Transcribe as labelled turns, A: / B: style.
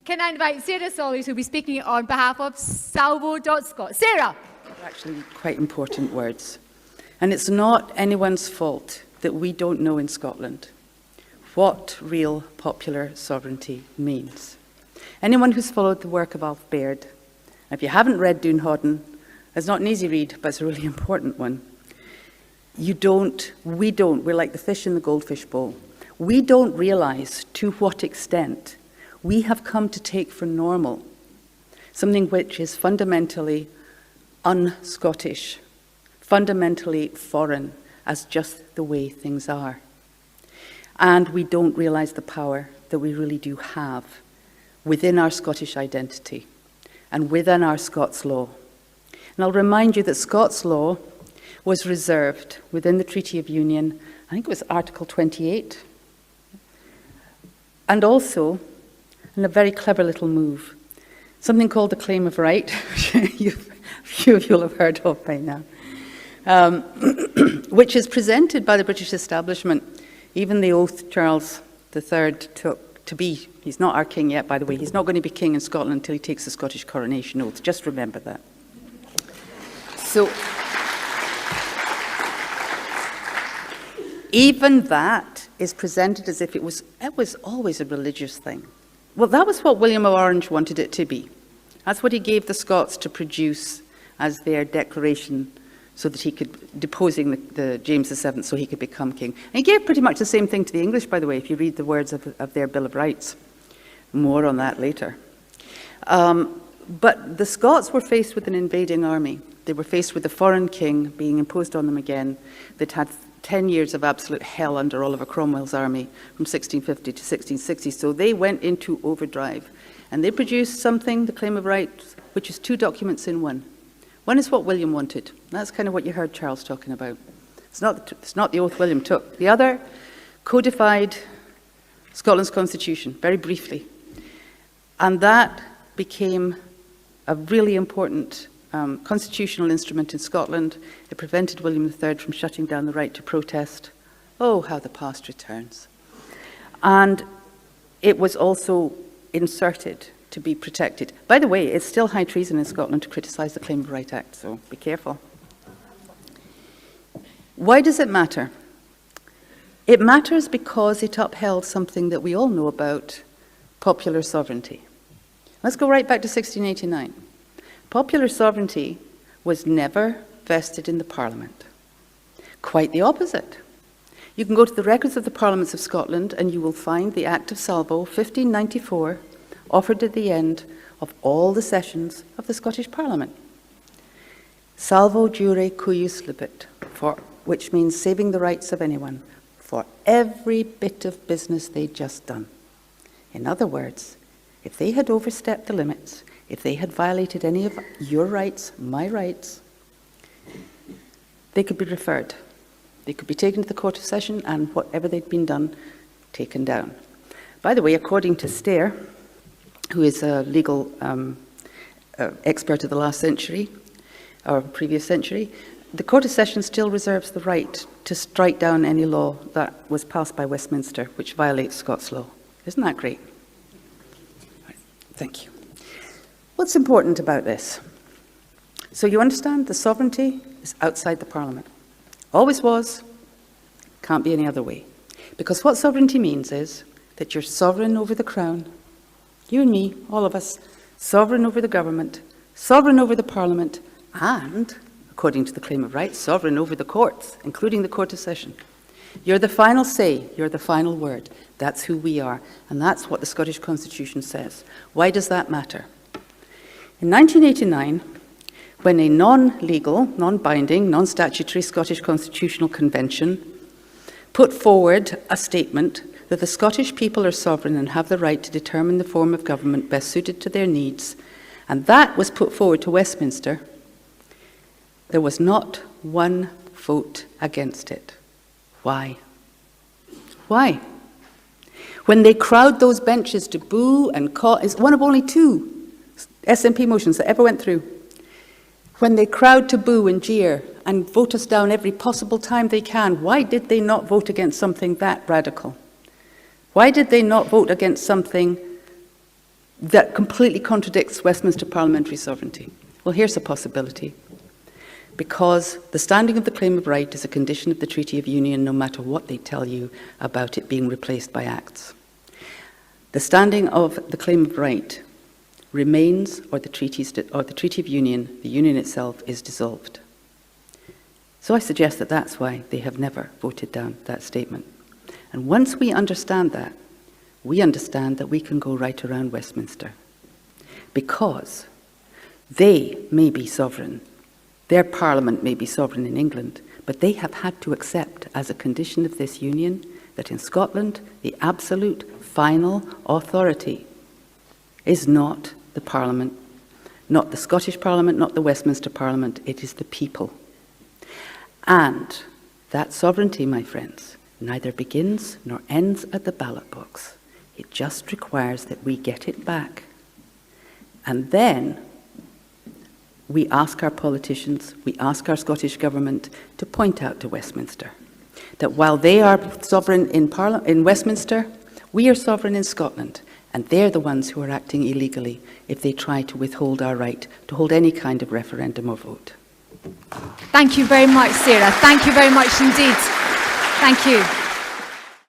A: Can I invite Sara Salyers, who will be speaking on behalf of Salvo.Scot. Sara!
B: Actually, quite important words. And it's not anyone's fault that we don't know in Scotland what real popular sovereignty means. Anyone who's followed the work of Alf Baird, if you haven't read Dún Hodden, it's not an easy read, but it's a really important one. We're like the fish in the goldfish bowl. We don't realise to what extent we have come to take for normal something which is fundamentally un-Scottish, fundamentally foreign, as just the way things are. And we don't realise the power that we really do have within our Scottish identity and within our Scots law. And I'll remind you that Scots law was reserved within the Treaty of Union, I think it was Article 28, and also, in a very clever little move, something called the Claim of Right, which few of you will have heard of by now, which is presented by the British establishment. Even the oath Charles III took to be, he's not our king yet, by the way, he's not going to be king in Scotland until he takes the Scottish coronation oath. Just remember that. So, even that is presented as if it was always a religious thing. Well, that was what William of Orange wanted it to be. That's what he gave the Scots to produce as their declaration so that he could, deposing the James VII so he could become king. And he gave pretty much the same thing to the English, by the way, if you read the words of their Bill of Rights. More on that later. But the Scots were faced with an invading army. They were faced with a foreign king being imposed on them again that had 10 years of absolute hell under Oliver Cromwell's army from 1650 to 1660. So they went into overdrive. And they produced something, the Claim of Right, which is two documents in one. One is what William wanted. That's kind of what you heard Charles talking about. It's not the oath William took. The other codified Scotland's constitution, very briefly. And that became a really important constitutional instrument in Scotland. It prevented William III from shutting down the right to protest. Oh, how the past returns. And it was also inserted to be protected. By the way, it's still high treason in Scotland to criticise the Claim of Right Act, so be careful. Why does it matter? It matters because it upheld something that we all know about, popular sovereignty. Let's go right back to 1689. Popular sovereignty was never vested in the Parliament. Quite the opposite. You can go to the records of the Parliaments of Scotland and you will find the Act of Salvo, 1594, offered at the end of all the sessions of the Scottish Parliament. Salvo jure cuius libet, which means saving the rights of anyone for every bit of business they'd just done. In other words, if they had overstepped the limits, if they had violated any of your rights, my rights, they could be referred. They could be taken to the Court of Session and whatever they'd been done, taken down. By the way, according to Stair, who is a legal expert of the last century, or previous century, the Court of Session still reserves the right to strike down any law that was passed by Westminster, which violates Scots law. Isn't that great? Right. Thank you. What's important about this? So you understand the sovereignty is outside the Parliament. Always was, can't be any other way. Because what sovereignty means is that you're sovereign over the Crown, you and me, all of us, sovereign over the government, sovereign over the Parliament, and, according to the Claim of Right, sovereign over the courts, including the Court of Session. You're the final say, you're the final word. That's who we are, and that's what the Scottish Constitution says. Why does that matter? In 1989, when a non-legal, non-binding, non-statutory Scottish Constitutional Convention put forward a statement that the Scottish people are sovereign and have the right to determine the form of government best suited to their needs, and that was put forward to Westminster, there was not one vote against it. Why? Why? When they crowd those benches to boo and call, it's one of only two SNP motions that ever went through. When they crowd to boo and jeer and vote us down every possible time they can, why did they not vote against something that radical? Why did they not vote against something that completely contradicts Westminster parliamentary sovereignty. Well, here's a possibility. Because the standing of the claim of right is a condition of the Treaty of Union, no matter what they tell you about it being replaced by acts. The standing of the claim of right remains, or the Treaty of Union, the Union itself, is dissolved. So I suggest that that's why they have never voted down that statement. And once we understand that, we understand that we can go right around Westminster. Because they may be sovereign, their parliament may be sovereign in England, but they have had to accept as a condition of this union that in Scotland, the absolute final authority is not the Parliament, not the Scottish Parliament, not the Westminster Parliament, it is the people. And that sovereignty, my friends, neither begins nor ends at the ballot box. It just requires that we get it back. And then we ask our politicians, we ask our Scottish Government to point out to Westminster that while they are sovereign in Westminster, we are sovereign in Scotland, and they're the ones who are acting illegally if they try to withhold our right to hold any kind of referendum or vote.
A: Thank you very much, Sarah. Thank you very much indeed. Thank you.